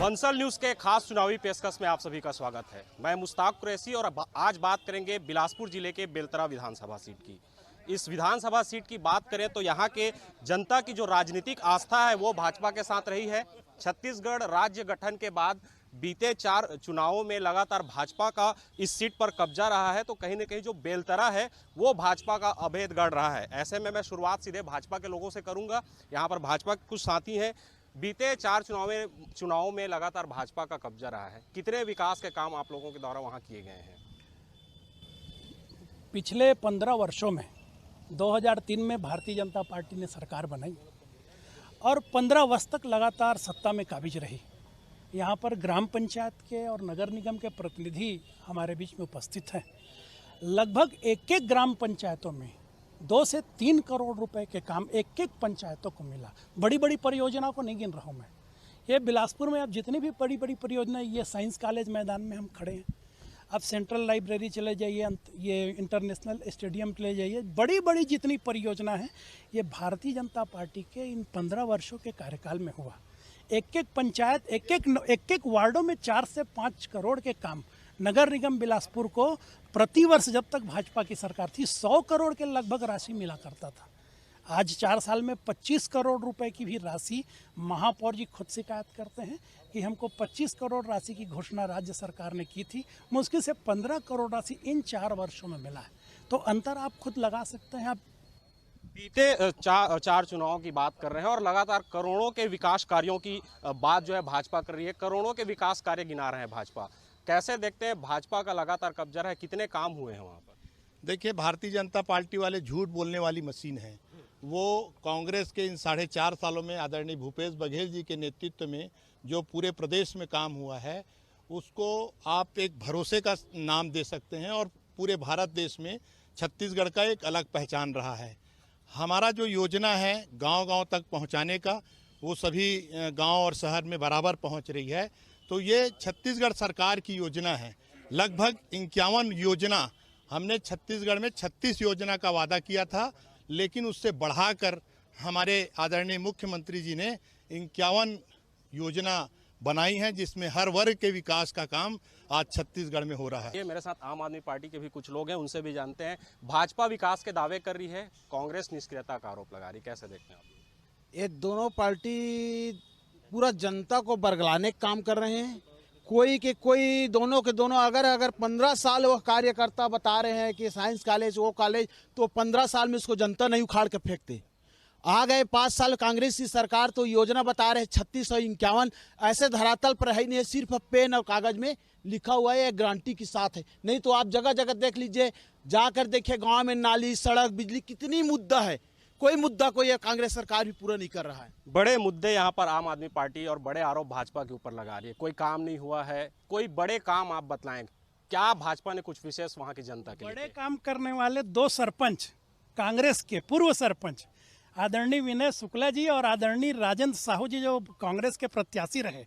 Bansal news के खास चुनावी पेशकश में आप सभी का स्वागत है। मैं मुश्ताक कुरैशी और आज बात करेंगे बिलासपुर जिले के बेलतरा विधानसभा सीट की। इस विधानसभा सीट की बात करें तो यहाँ के जनता की जो राजनीतिक आस्था है वो भाजपा के साथ रही है। छत्तीसगढ़ राज्य गठन के बाद बीते 4 चुनावों में लगातार भाजपा का इस सीट पर कब्जा रहा है, तो कहीं न कहीं जो बेलतरा है वो भाजपा का अभेद गढ़ रहा है। ऐसे में मैं शुरुआत सीधे भाजपा के लोगों से करूंगा। यहाँ पर भाजपा के कुछ साथी हैं। बीते 4 चुनावों में लगातार भाजपा का कब्जा रहा है। कितने विकास के काम आप लोगों के द्वारा वहाँ किए गए हैं? पिछले 15 वर्षों में 2003 में भारतीय जनता पार्टी ने सरकार बनाई और 15 वर्ष तक लगातार सत्ता में काबिज रही। यहाँ पर ग्राम पंचायत के और नगर निगम के प्रतिनिधि हमारे बीच में उपस्थित हैं। लगभग एक ग्राम पंचायतों में 2 से 3 करोड़ रुपए के काम एक पंचायतों को मिला। बड़ी बड़ी परियोजनाओं को नहीं गिन रहा हूँ मैं। ये बिलासपुर में अब जितनी भी बड़ी बड़ी परियोजनाएं, ये साइंस कॉलेज मैदान में हम खड़े हैं, अब सेंट्रल लाइब्रेरी चले जाइए, ये इंटरनेशनल स्टेडियम चले जाइए, बड़ी बड़ी जितनी परियोजना है ये भारतीय जनता पार्टी के इन 15 वर्षों के कार्यकाल में हुआ। एक पंचायत, एक वार्डों में 4 से 5 करोड़ के काम। नगर निगम बिलासपुर को प्रतिवर्ष जब तक भाजपा की सरकार थी 100 करोड़ के लगभग राशि मिला करता था। आज 4 साल में 25 करोड़ रुपए की भी राशि महापौर जी खुद शिकायत करते हैं कि हमको 25 करोड़ राशि की घोषणा राज्य सरकार ने की थी, मुश्किल से 15 करोड़ राशि इन 4 वर्षों में मिला है। तो अंतर आप खुद लगा सकते हैं। आप बीते 4 चुनावों की बात कर रहे हैं और लगातार करोड़ों के विकास कार्यों की बात जो है भाजपा कर रही है। करोड़ों के विकास कार्य गिना रहे हैं भाजपा। कैसे देखते हैं भाजपा का लगातार कब्जा है? कितने काम हुए हैं वहाँ पर? देखिए, भारतीय जनता पार्टी वाले झूठ बोलने वाली मशीन है। वो कांग्रेस के इन 4.5 सालों में आदरणीय भूपेश बघेल जी के नेतृत्व में जो पूरे प्रदेश में काम हुआ है उसको आप एक भरोसे का नाम दे सकते हैं और पूरे भारत देश में छत्तीसगढ़ का एक अलग पहचान रहा है। हमारा जो योजना है गांव-गांव तक पहुंचाने का, वो सभी गांव और शहर में बराबर पहुंच रही है। तो ये छत्तीसगढ़ सरकार की योजना है। लगभग 51 योजना हमने छत्तीसगढ़ में 36 योजना का वादा किया था, लेकिन उससे बढ़ाकर हमारे आदरणीय मुख्यमंत्री जी ने 51 योजना बनाई हैं, जिसमें हर वर्ग के विकास का काम आज छत्तीसगढ़ में हो रहा है। ये मेरे साथ आम आदमी पार्टी के भी कुछ लोग हैं, उनसे भी जानते हैं। भाजपा विकास के दावे कर रही है, कांग्रेस निष्क्रियता का आरोप लगा रही, कैसे देखते हैं आप? ये दोनों पार्टी पूरा जनता को बरगलाने का काम कर रहे हैं। कोई दोनों के दोनों अगर 15 साल वो कार्यकर्ता बता रहे हैं कि साइंस कॉलेज वो कॉलेज, तो 15 साल में उसको जनता नहीं उखाड़ के फेंकते। आ गए 5 साल कांग्रेस की सरकार, तो योजना बता रहे 36 और 51 ऐसे धरातल पर है नहीं, सिर्फ पेन और कागज में लिखा हुआ है, गारंटी के साथ है। नहीं तो आप जगह जगह देख लीजिए, जाकर देखिए गांव में नाली, सड़क, बिजली, कितनी मुद्दा है। कोई मुद्दा को ये कांग्रेस सरकार भी पूरा नहीं कर रहा है। बड़े मुद्दे यहाँ पर आम आदमी पार्टी और बड़े आरोप भाजपा के ऊपर लगा रही है। कोई काम नहीं हुआ है, कोई बड़े काम आप बतलाएं, क्या भाजपा ने कुछ विशेष वहाँ की जनता के लिए? बड़े काम करने वाले 2 सरपंच, कांग्रेस के पूर्व सरपंच आदरणीय विनय शुक्ला जी और आदरणीय राजेंद्र साहू जी, जो कांग्रेस के प्रत्याशी रहे।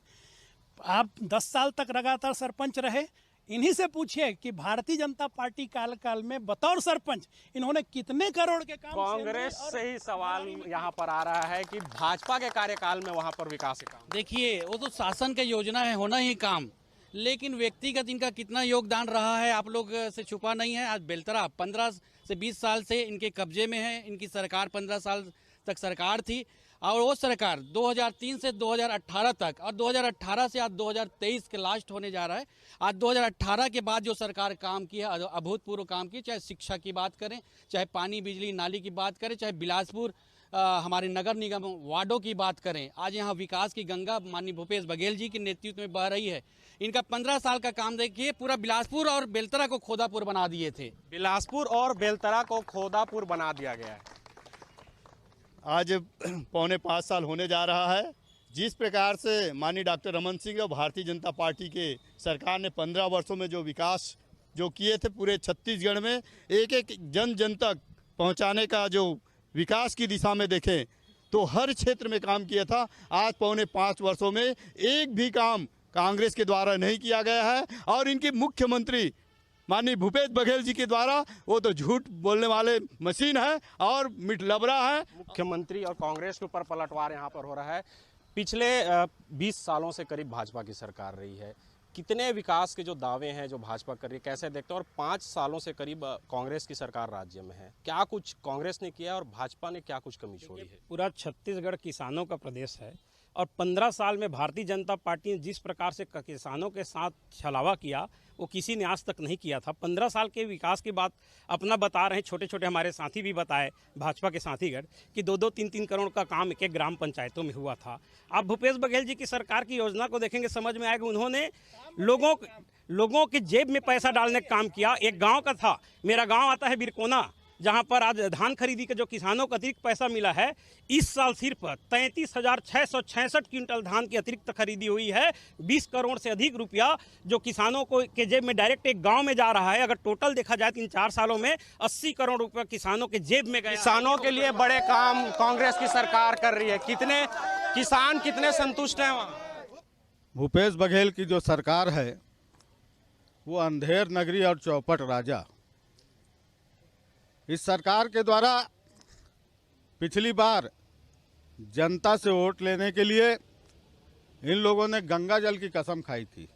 आप 10 साल तक लगातार सरपंच रहे। इन्हीं से पूछिए कि भारतीय जनता पार्टी काल में बतौर सरपंच इन्होंने कितने करोड़ के काम। कांग्रेस से ही सवाल यहाँ पर आ रहा है कि भाजपा के कार्यकाल में वहाँ पर विकास के काम। देखिए, वो तो शासन का योजना है, होना ही काम, लेकिन व्यक्तिगत इनका कितना योगदान रहा है आप लोग से छुपा नहीं है। आज बेलतरा 15 से 20 साल से इनके कब्जे में है। इनकी सरकार 15 साल तक सरकार थी और वो सरकार 2003 से 2018 तक और 2018 से आज 2023 के लास्ट होने जा रहा है। आज 2018 के बाद जो सरकार काम की है, अभूतपूर्व काम की, चाहे शिक्षा की बात करें, चाहे पानी बिजली नाली की बात करें, चाहे बिलासपुर हमारे नगर निगम वार्डों की बात करें, आज यहाँ विकास की गंगा माननीय भूपेश बघेल जी के नेतृत्व में बह रही है। इनका 15 साल का काम देखिए, पूरा बिलासपुर और बेलतरा को खोदापुर बना दिए थे। बिलासपुर और बेलतरा को खोदापुर बना दिया गया है। आज 4.25 साल होने जा रहा है। जिस प्रकार से माननीय डॉक्टर रमन सिंह और भारतीय जनता पार्टी के सरकार ने 15 वर्षों में जो विकास जो किए थे पूरे छत्तीसगढ़ में, एक जन तक पहुंचाने का जो विकास की दिशा में देखें तो हर क्षेत्र में काम किया था। आज 4.25 वर्षों में एक भी काम कांग्रेस के द्वारा नहीं किया गया है और इनके मुख्यमंत्री माननीय भूपेश बघेल जी के द्वारा वो तो झूठ बोलने वाले मशीन है और मिठलबरा है। मुख्यमंत्री और कांग्रेस के ऊपर पलटवार यहाँ पर हो रहा है। पिछले 20 सालों से करीब भाजपा की सरकार रही है। कितने विकास के जो दावे हैं जो भाजपा कर रही है कैसे देखते हैं? और 5 सालों से करीब कांग्रेस की सरकार राज्य में है, क्या कुछ कांग्रेस ने किया और भाजपा ने क्या कुछ कमी छोड़ी है? पूरा छत्तीसगढ़ किसानों का प्रदेश है और 15 साल में भारतीय जनता पार्टी ने जिस प्रकार से किसानों के साथ छलावा किया वो किसी ने आज तक नहीं किया था। 15 साल के विकास की बात अपना बता रहे हैं, छोटे छोटे हमारे साथी भी बताए भाजपा के साथीगढ़ कि 2-2, 3-3 करोड़ का काम एक ग्राम पंचायतों में हुआ था। आप भूपेश बघेल जी की सरकार की योजना को देखेंगे समझ में आएगा, उन्होंने लोगों के जेब में पैसा डालने का काम किया। एक गाँव का था, मेरा गाँव आता है बिरकोना, जहां पर आज धान खरीदी के जो किसानों को अतिरिक्त पैसा मिला है, इस साल सिर्फ 33,666 क्विंटल धान की अतिरिक्त खरीदी हुई है। 20 करोड़ से अधिक रुपया जो किसानों को के जेब में डायरेक्ट एक गांव में जा रहा है। अगर टोटल देखा जाए तो इन 4 सालों में 80 करोड़ रुपया किसानों के जेब में गए। किसानों के लिए बड़े काम कांग्रेस की सरकार कर रही है। कितने किसान कितने संतुष्ट हैं वहाँ? भूपेश बघेल की जो सरकार है वो अंधेर नगरी और चौपट राजा। इस सरकार के द्वारा पिछली बार जनता से वोट लेने के लिए इन लोगों ने गंगा जल की कसम खाई थी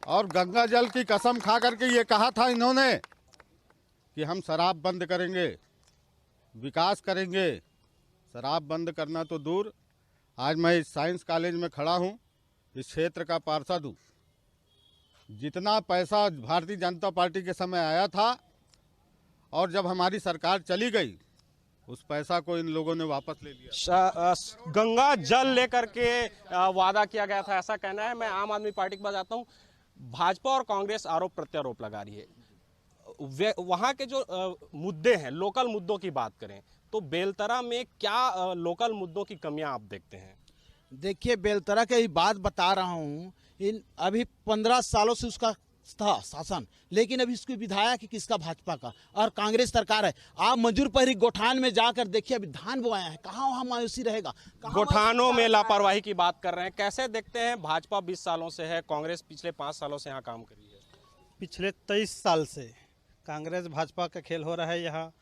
और गंगा जल की कसम खा करके ये कहा था इन्होंने कि हम शराब बंद करेंगे, विकास करेंगे। शराब बंद करना तो दूर, आज मैं इस साइंस कॉलेज में खड़ा हूँ, इस क्षेत्र का पार्षद हूँ। जितना पैसा भारतीय जनता पार्टी के समय आया था और जब हमारी सरकार चली गई उस पैसा को इन लोगों ने वापस ले लिया। गंगा जल लेकर के वादा किया गया था, ऐसा कहना है। मैं आम आदमी पार्टी के पास आता हूँ। भाजपा और कांग्रेस आरोप प्रत्यारोप लगा रही है। वहाँ के जो मुद्दे हैं, लोकल मुद्दों की बात करें तो बेलतरा में क्या लोकल मुद्दों की कमियां आप देखते हैं? देखिए, बेलतरा की बात बता रहा हूँ। इन अभी 15 सालों से उसका था शासन, लेकिन अभी इसकी विधायक है किसका? भाजपा का, और कांग्रेस सरकार है। आप मजदूर पहरी गोठान में जाकर देखिए, अभी धान बोया है, कहाँ वहाँ मायूसी रहेगा? गोठानों में लापरवाही की बात कर रहे हैं, कैसे देखते हैं? भाजपा 20 सालों से है, कांग्रेस पिछले 5 सालों से यहाँ काम कर रही है। पिछले 23 साल से कांग्रेस भाजपा का खेल हो रहा है यहाँ।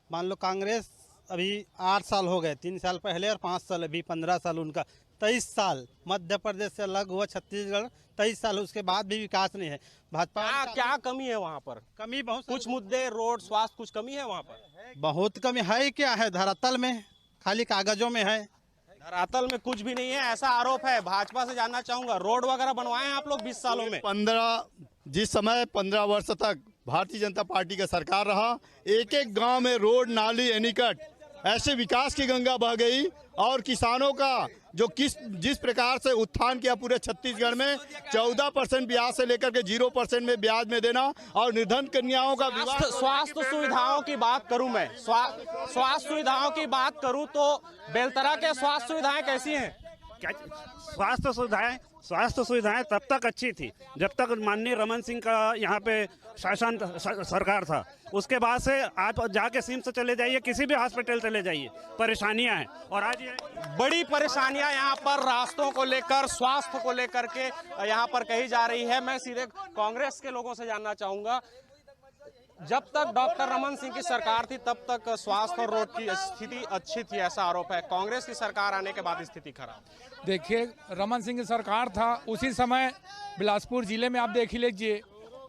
मान लो कांग्रेस अभी 8 साल हो गए, 3 साल पहले और 5 साल अभी, 15 साल उनका। 23 साल मध्य प्रदेश से अलग हुआ छत्तीसगढ़, 23 साल उसके बाद भी विकास नहीं है। भाजपा क्या कमी है वहाँ पर? कमी बहुत, कुछ मुद्दे, रोड, स्वास्थ्य, कुछ कमी है वहाँ पर? बहुत कमी है। क्या है? धरातल में, खाली कागजों में है। धरातल में कुछ भी नहीं है, ऐसा आरोप है। भाजपा से जानना चाहूंगा, रोड वगैरह बनवाए हैं आप लोग 20 सालों में? 15 वर्ष तक भारतीय जनता पार्टी का सरकार रहा, एक एक गांव में रोड, नाली, एनीकट, ऐसे विकास की गंगा बह गई। और किसानों का जो जिस प्रकार से उत्थान किया पूरे छत्तीसगढ़ में, 14% ब्याज से लेकर के 0% में ब्याज में देना, और निर्धन कन्याओं का विवाह। स्वास्थ्य सुविधाओं की बात करूं मैं, स्वास्थ्य सुविधाओं की बात करूं तो बेलतरा के स्वास्थ्य सुविधाएं कैसी हैं? स्वास्थ्य सुविधाएं तब तक अच्छी थी जब तक माननीय रमन सिंह का यहाँ पे शासन सरकार था। उसके बाद से आप जाके सिम से चले जाइए, किसी भी हॉस्पिटल चले जाइए, परेशानियां हैं। और आज ये बड़ी परेशानियां यहाँ पर रास्तों को लेकर, स्वास्थ्य को लेकर के यहाँ पर कही जा रही है। मैं सीधे कांग्रेस के लोगों से जानना चाहूंगा, जब तक डॉक्टर रमन सिंह की सरकार थी तब तक स्वास्थ्य और रोड की स्थिति अच्छी थी, ऐसा आरोप है। कांग्रेस की सरकार आने के बाद स्थिति खराब। देखिए, रमन सिंह की सरकार था उसी समय बिलासपुर जिले में आप देख ही लीजिए,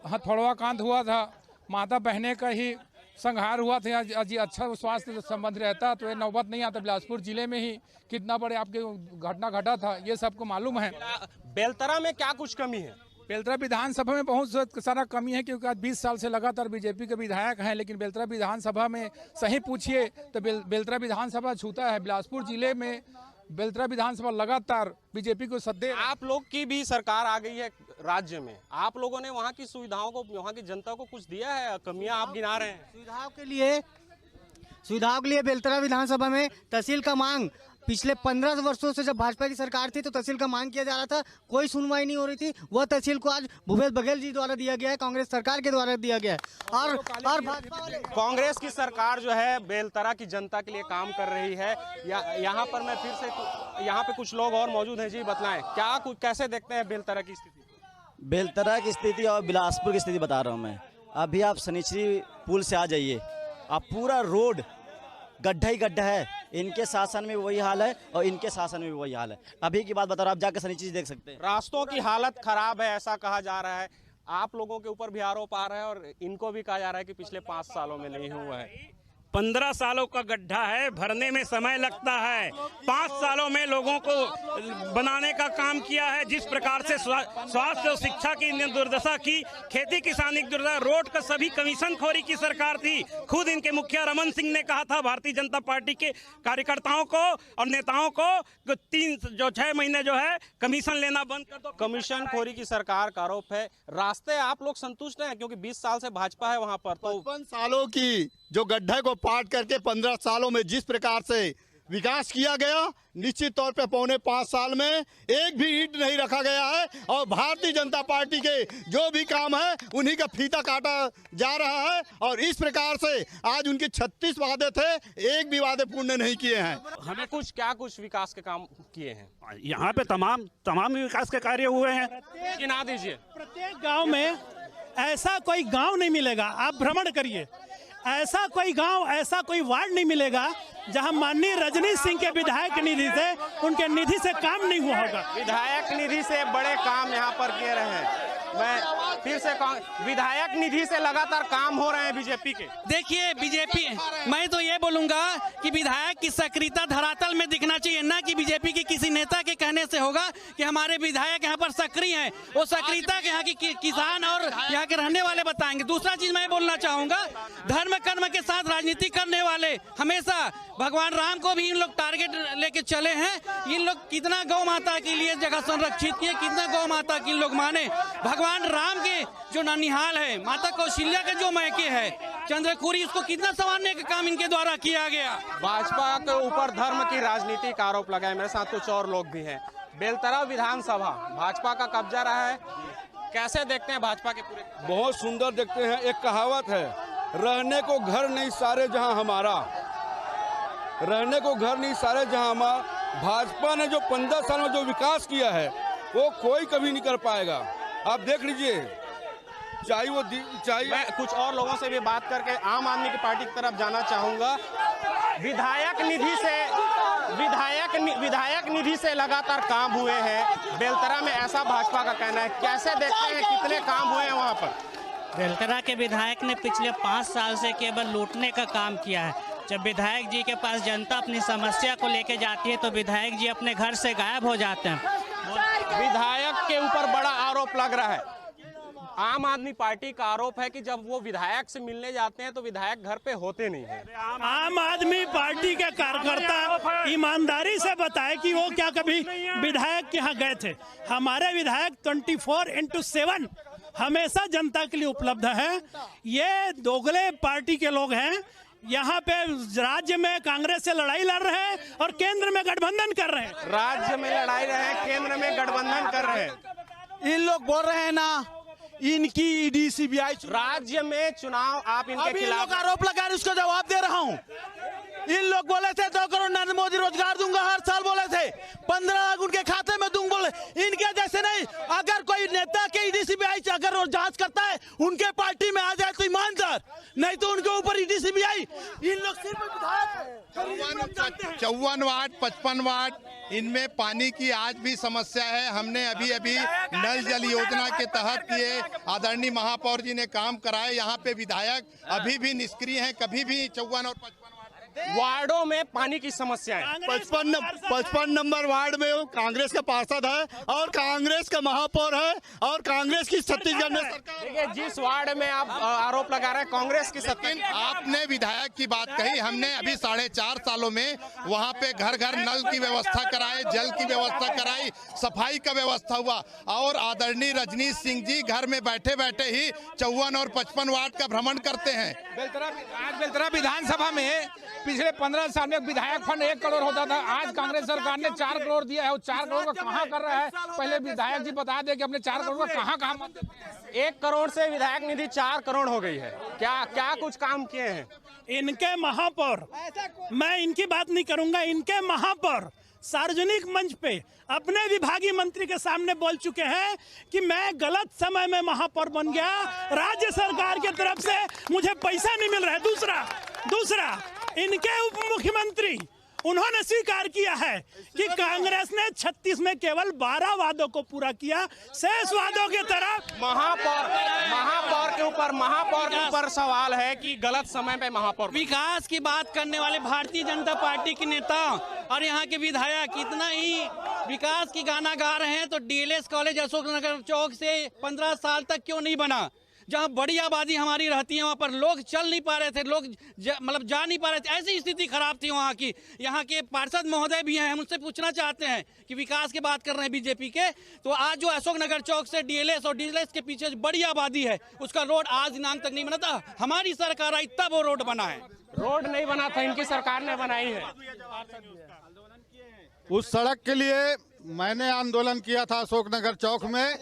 हथौड़वा कांड हुआ था, माता बहने का ही संहार हुआ था। आज अच्छा स्वास्थ्य संबंध रहता तो ये नौबत नहीं आता। बिलासपुर जिले में ही कितना बड़े आपके घटना घटा था, ये सबको मालूम है। बेलतरा में क्या कुछ कमी है? बेलतरा विधानसभा में बहुत सारा कमी है, क्योंकि आज 20 साल से लगातार बीजेपी के विधायक हैं, लेकिन बेलतरा विधानसभा में सही पूछिए तो बेलतरा विधानसभा छूता है। बिलासपुर जिले में बेलतरा विधानसभा लगातार बीजेपी को सद्दे। आप लोग की भी सरकार आ गई है राज्य में, आप लोगों ने वहाँ की सुविधाओं को, वहाँ की जनता को कुछ दिया है? कमियां आप गिना रहे हैं। सुविधाओं के लिए बेलतरा विधानसभा में तहसील का मांग पिछले 15 वर्षों से जब भाजपा की सरकार थी तो तहसील का मांग किया जा रहा था, कोई सुनवाई नहीं हो रही थी। वह तहसील को आज भूपेश बघेल जी द्वारा दिया गया है, कांग्रेस सरकार के द्वारा दिया गया है। और भाजपा वाले, कांग्रेस की सरकार जो है बेलतरा की जनता के लिए काम कर रही है। यहाँ पर मैं फिर से, यहाँ पे कुछ लोग और मौजूद हैं। जी बताएं, क्या कुछ कैसे देखते हैं बेलतरा की स्थिति? बेलतरा की स्थिति और बिलासपुर की स्थिति बता रहा हूँ मैं। अभी आप शनिचरी पुल से आ जाइए, आप पूरा रोड गड्ढा ही गड्ढा है। इनके शासन में भी वही हाल है और इनके शासन में भी वही हाल है। अभी की बात बता रहा हूं, आप जाकर सनी चीज देख सकते हैं। रास्तों की हालत खराब है ऐसा कहा जा रहा है। आप लोगों के ऊपर भी आरोप आ रहा है और इनको भी कहा जा रहा है कि पिछले 5 सालों में नहीं हुआ है। 15 सालों का गड्ढा है, भरने में समय लगता है। 5 सालों में लोगों को बनाने का काम किया है। जिस प्रकार से स्वास्थ्य और शिक्षा की दुर्दशा की, खेती किसानी की दुर्दशा, रोड का सभी कमीशन खोरी की सरकार थी। खुद इनके मुखिया रमन सिंह ने कहा था भारतीय जनता पार्टी के कार्यकर्ताओं को और नेताओं को 6 महीने जो है कमीशन लेना बंद कर दो। कमीशन खोरी की सरकार का आरोप है। रास्ते आप लोग संतुष्ट हैं क्योंकि 20 साल से भाजपा है वहां पर, तो 55 सालों की जो गड्ढे को पाट करके 15 सालों में जिस प्रकार से विकास किया गया, निश्चित तौर पे पौने 5 साल में एक भी ईंट नहीं रखा गया है। और भारतीय जनता पार्टी के जो भी काम है उन्हीं का फीता काटा जा रहा है। और इस प्रकार से आज उनके 36 वादे थे, एक भी वादे पूर्ण नहीं किए हैं। हमें क्या कुछ विकास के काम किए हैं यहाँ पे तमाम विकास के कार्य हुए हैं। गिना दीजिए। प्रत्येक गांव में ऐसा कोई गांव नहीं मिलेगा, आप भ्रमण करिए, ऐसा कोई गांव, ऐसा कोई वार्ड नहीं मिलेगा जहां माननीय रजनीश सिंह के विधायक निधि से, उनके निधि से काम नहीं हुआ होगा। विधायक निधि से बड़े काम यहाँ पर किए रहे हैं। मैं फिर से कहूं, विधायक निधि से लगातार काम हो रहे हैं बीजेपी के। देखिए बीजेपी, मैं तो ये बोलूंगा कि विधायक की सक्रियता धरातल में दिखना चाहिए, ना कि बीजेपी के किसी नेता के कहने से होगा कि हमारे विधायक यहाँ पर सक्रिय हैं। वो सक्रियता यहाँ की किसान और यहाँ के रहने वाले बताएंगे। दूसरा चीज मैं बोलना चाहूंगा, धर्म कर्म के साथ राजनीति करने वाले हमेशा भगवान राम को भी इन लोग टारगेट लेके चले हैं। इन लोग कितना गौ माता के लिए जगह संरक्षित किए, कितना गौ माता की लोग माने। भगवान राम के जो ननिहाल है, माता कौशल्या के जो मैके है चंद्रखुरी, उसको कितना संवारने का काम इनके द्वारा किया गया। भाजपा के ऊपर धर्म की राजनीति का आरोप लगाए। मेरे साथ कुछ और लोग भी हैं। बेलतरा विधानसभा भाजपा का कब्जा रहा है, कैसे देखते हैं भाजपा के पूरे? बहुत सुंदर देखते हैं। एक कहावत है, रहने को घर नहीं सारे जहां हमारा, रहने को घर नहीं सारे जहां हमारा। भाजपा ने जो 15 साल में जो विकास किया है वो कोई कभी नहीं कर पाएगा। आप देख लीजिए, चाहिए। मैं कुछ और लोगों से भी बात करके आम आदमी की पार्टी की तरफ जाना चाहूंगा। विधायक निधि से लगातार काम हुए हैं बेलतरा में, ऐसा भाजपा का कहना है। कैसे देखते हैं, कितने काम हुए हैं वहां पर? बेलतरा के विधायक ने पिछले 5 साल से केवल लूटने का काम किया है। जब विधायक जी के पास जनता अपनी समस्या को लेके जाती है तो विधायक जी अपने घर से गायब हो जाते हैं। विधायक के ऊपर बड़ा आरोप लग रहा है। आम आदमी पार्टी का आरोप है कि जब वो विधायक से मिलने जाते हैं तो विधायक घर पे होते नहीं हैं। आम आदमी पार्टी के कार्यकर्ता ईमानदारी से बताए कि वो क्या कभी विधायक के यहाँ गए थे। हमारे विधायक 24/7 हमेशा जनता के लिए उपलब्ध है। ये दोगले पार्टी के लोग हैं। यहाँ पे राज्य में कांग्रेस से लड़ाई लड़ रहे हैं और केंद्र में गठबंधन कर रहे हैं। राज्य में लड़ाई रहे हैं, केंद्र में गठबंधन कर रहे हैं। इन लोग बोल रहे हैं ना, इनकी ईडी सीबीआई राज्य में चुनाव आप इनके खिलाफ आरोप लगा रहे, उसका जवाब दे रहा हूँ। इन लोग बोले थे 2 करोड़ नरेंद्र मोदी रोजगार दूंगा, हर साल बोले थे 15 लाख उनके खाते में दूंगा, बोले। इनके जैसे नहीं, अगर कोई नेता के ईडी सीबीआई अगर वो जांच करता है उनके पार्टी में आ जाए तो ईमानदार, नहीं तो उनके ऊपर ईडी सीबीआई। इन लोग सिर्फ 54 वार्ड 55 वार्ड इनमें पानी की आज भी समस्या है। हमने अभी नल जल योजना के तहत ये आदरणीय महापौर जी ने काम कराए। यहाँ पे विधायक अभी भी निष्क्रिय हैं। कभी भी 54 और 55 वार्डों में पानी की समस्या है। 55 नंबर वार्ड में कांग्रेस का पार्षद है और कांग्रेस का महापौर है और कांग्रेस की छत्तीसगढ़ में सरकार। देखिए, जिस वार्ड में आप आरोप लगा रहे हैं कांग्रेस की सरकार। आपने विधायक की बात कही, हमने अभी 4.5 सालों में वहाँ पे घर घर नल की व्यवस्था कराए, जल की व्यवस्था कराई, सफाई का व्यवस्था हुआ। और आदरणीय रजनीश सिंह जी घर में बैठे बैठे ही 54 और 55 वार्ड का भ्रमण करते हैं। आज बेलतरा विधानसभा में पिछले 15 साल में विधायक फंड 1 करोड़ होता था, आज कांग्रेस सरकार ने 4 करोड़ दिया है। वो 4 करोड़ का कहाँ कर रहा है? पहले विधायक जी बता दे कि अपने 4 करोड़ का कहाँ मत देते हैं। 1 करोड़ से विधायक निधि 4 करोड़ हो गई है। क्या कुछ काम किए हैं इनके महापौर? मैं इनकी बात नहीं करूंगा। इनके महापौर सार्वजनिक मंच पे अपने विभागीय मंत्री के सामने बोल चुके हैं कि मैं गलत समय में महापौर बन गया, राज्य सरकार की तरफ से मुझे पैसा नहीं मिल रहा है। दूसरा इनके उप मुख्यमंत्री उन्होंने स्वीकार किया है कि कांग्रेस ने 36 में केवल 12 वादों को पूरा किया, शेष वादों की तरफ महापौर के ऊपर सवाल है कि गलत समय पे महापौर। विकास की बात करने वाले भारतीय जनता पार्टी के नेता और यहाँ के विधायक इतना ही विकास की गाना गा रहे हैं, तो डीएलएस कॉलेज अशोकनगर चौक से 15 साल तक क्यों नहीं बना? जहाँ बड़ी आबादी हमारी रहती है वहाँ पर लोग चल नहीं पा रहे थे, लोग मतलब जा नहीं पा रहे थे, ऐसी स्थिति खराब थी वहाँ की। यहाँ के पार्षद महोदय भी हैं, हम उनसे पूछना चाहते हैं कि विकास की बात कर रहे हैं बीजेपी के, तो आज जो अशोकनगर चौक से डीएलएस और डीएलएस के पीछे बड़ी आबादी है उसका रोड आज दिनांक तक नहीं बना था। हमारी सरकार आई तब वो रोड बना है। रोड नहीं बना था, इनकी सरकार ने बनाई है। उस सड़क के लिए मैंने आंदोलन किया था अशोकनगर चौक में,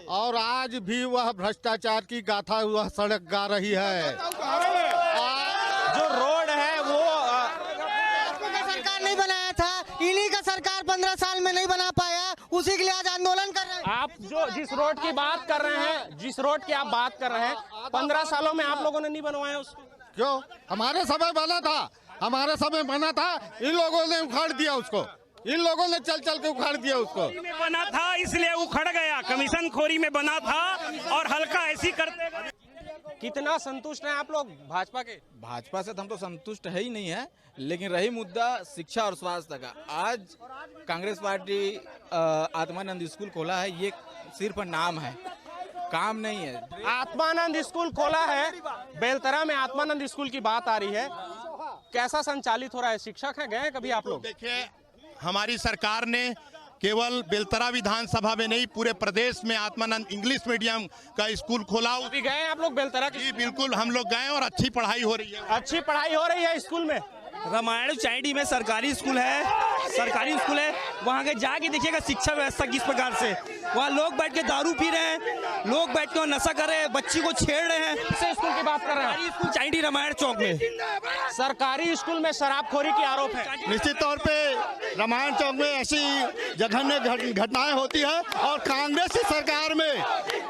और आज भी वह भ्रष्टाचार की गाथा वह सड़क गा रही है। जो रोड है वो सरकार नहीं बनाया था, इन्हीं का सरकार 15 साल में नहीं बना पाया, उसी के लिए आज आंदोलन कर रहे हैं। आप जो जिस रोड की बात कर रहे हैं, जिस रोड की आप बात कर रहे हैं, 15 सालों में आप लोगों ने नहीं बनवाया उसको? क्यों? हमारे समय बना था, हमारे समय बना था, इन लोगों ने उखाड़ दिया उसको, इन लोगों ने चल चल के उखाड़ दिया उसको। में बना था इसलिए उखड़ गया, कमीशन खोरी में बना था और हल्का ऐसी करते। कितना संतुष्ट हैं आप लोग भाजपा के? भाजपा से तो हम तो संतुष्ट है ही नहीं है, लेकिन रही मुद्दा शिक्षा और स्वास्थ्य का, आज कांग्रेस पार्टी आत्मानंद स्कूल खोला है, ये सिर्फ नाम है, काम नहीं है। आत्मानंद स्कूल खोला है, बेलतरा में आत्मानंद स्कूल की बात आ रही है, कैसा संचालित हो रहा है? शिक्षक हैं, गए कभी आप लोग? देखिए, हमारी सरकार ने केवल बेलतरा विधानसभा में नहीं, पूरे प्रदेश में आत्मानंद इंग्लिश मीडियम का स्कूल खोला। अभी गए आप लोग बेलतरा की? जी बिल्कुल, हम लोग गए और अच्छी पढ़ाई हो रही है। अच्छी पढ़ाई हो रही है स्कूल में? रामायण चाइडी में सरकारी स्कूल है, वहाँ के जाके देखिएगा शिक्षा व्यवस्था किस प्रकार से, वहाँ लोग बैठ के दारू पी रहे हैं, लोग बैठ के नशा कर रहे हैं, बच्ची को छेड़ रहे हैं। किस स्कूल की बात कर रहे हैं? स्कूल चाइडी रामायण चौक में। सरकारी स्कूल में शराबखोरी की आरोप है। निश्चित तौर पे रामायण चौक में ऐसी जघन्य घटनाएं होती है, और कांग्रेस की सरकार में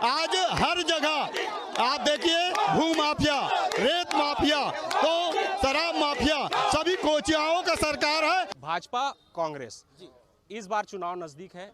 आज हर जगह आप देखिए, भू माफिया, रेत माफिया, तो शराब माफिया, सभी कोचियाओं का सरकार है। भाजपा कांग्रेस, इस बार चुनाव नजदीक है,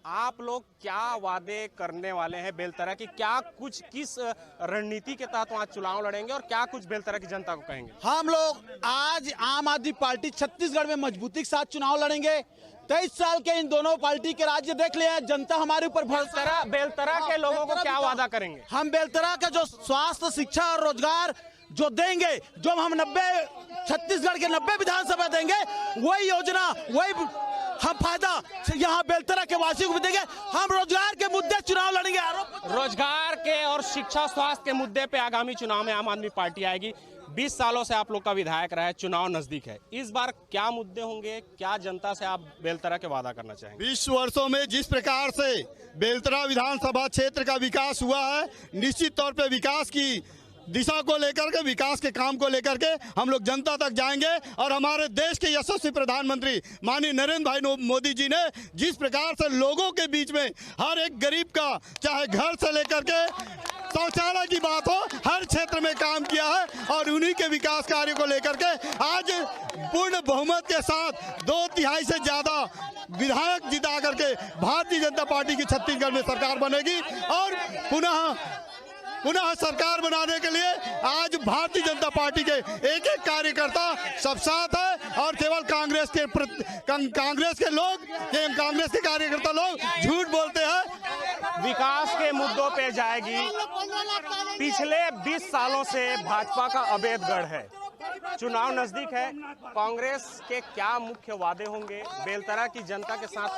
आप लोग क्या वादे करने वाले हैं बेलतरा की? क्या कुछ किस रणनीति के तहत वहाँ चुनाव लड़ेंगे और क्या कुछ बेलतरा की जनता को कहेंगे? हम लोग आज आम आदमी पार्टी छत्तीसगढ़ में मजबूती के साथ चुनाव लड़ेंगे। 23 साल के इन दोनों पार्टी के राज्य देख लिया, जनता हमारे ऊपर भरोसा। बेलतरा के लोगों को क्या वादा करेंगे? हम बेलतरा का जो स्वास्थ्य, शिक्षा और रोजगार जो देंगे, जो हम छत्तीसगढ़ के 90 विधानसभा देंगे, वही योजना, वही हम फायदा यहाँ बेलतरा के वासियों को भी देंगे। हम रोजगार के मुद्दे चुनाव लड़ेंगे। रोजगार के और शिक्षा स्वास्थ्य के मुद्दे पे आगामी चुनाव में आम आदमी पार्टी आएगी। 20 सालों से आप लोग का विधायक रहा है, चुनाव नजदीक है, इस बार क्या मुद्दे होंगे? क्या जनता से आप बेलतरा के वादा करना चाहेंगे? 20 वर्षों में जिस प्रकार से बेलतरा विधानसभा क्षेत्र का विकास हुआ है, निश्चित तौर पे विकास की दिशा को लेकर के, विकास के काम को लेकर के हम लोग जनता तक जाएंगे। और हमारे देश के यशस्वी प्रधानमंत्री माननीय नरेंद्र भाई मोदी जी ने जिस प्रकार से लोगों के बीच में हर एक गरीब का, चाहे घर से लेकर के शौचालय की बात हो, हर क्षेत्र में काम किया है, और उन्हीं के विकास कार्य को लेकर के आज पूर्ण बहुमत के साथ 2/3 से ज्यादा विधायक जिता करके भारतीय जनता पार्टी की छत्तीसगढ़ में सरकार बनेगी। और पुनः सरकार बनाने के लिए आज भारतीय जनता पार्टी के एक एक कार्यकर्ता सब साथ है, और केवल कांग्रेस के लोग, कांग्रेस के कार्यकर्ता लोग झूठ बोलते हैं। विकास के मुद्दों पे जाएगी। पिछले 20 सालों से भाजपा का अवैध गढ़ है, चुनाव नजदीक है, कांग्रेस के क्या मुख्य वादे होंगे? बेलतरा की जनता के साथ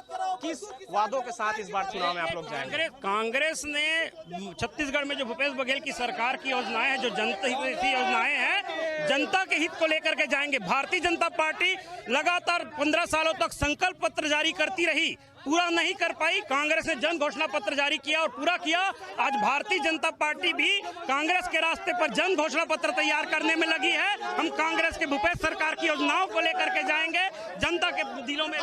किस वादों के साथ इस बार चुनाव में आप लोग जाएंगे? कांग्रेस ने छत्तीसगढ़ में जो भूपेश बघेल की सरकार की योजनाएं हैं, जो जनता हित की योजनाएं हैं, जनता के हित को लेकर के जाएंगे। भारतीय जनता पार्टी लगातार 15 सालों तक संकल्प पत्र जारी करती रही, पूरा नहीं कर पाई। कांग्रेस ने जन घोषणा पत्र जारी किया और पूरा किया। आज भारतीय जनता पार्टी भी कांग्रेस के रास्ते पर जन घोषणा पत्र तैयार करने में लगी है। हम कांग्रेस के भूपेश सरकार की योजनाओं को लेकर के जाएंगे, जनता के दिलों में।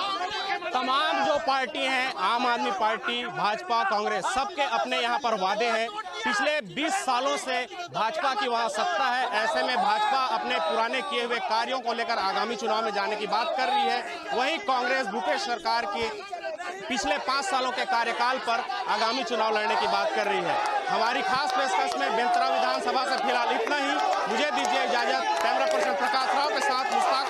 तमाम जो पार्टी हैं, आम आदमी पार्टी, भाजपा, कांग्रेस, सबके अपने यहाँ पर वादे हैं। पिछले 20 सालों से भाजपा की वहां सत्ता है। ऐसे में भाजपा अपने पुराने किए हुए कार्यों को लेकर आगामी चुनाव में जाने की बात कर रही है। वहीं कांग्रेस भूपेश सरकार की पिछले 5 सालों के कार्यकाल पर आगामी चुनाव लड़ने की बात कर रही है। हमारी खास पेशकश में बेलतरा विधानसभा से फिलहाल इतना ही। मुझे दीजिए इजाजत। कैमरा पर्सन प्रकाश राव के साथ मुश्ताक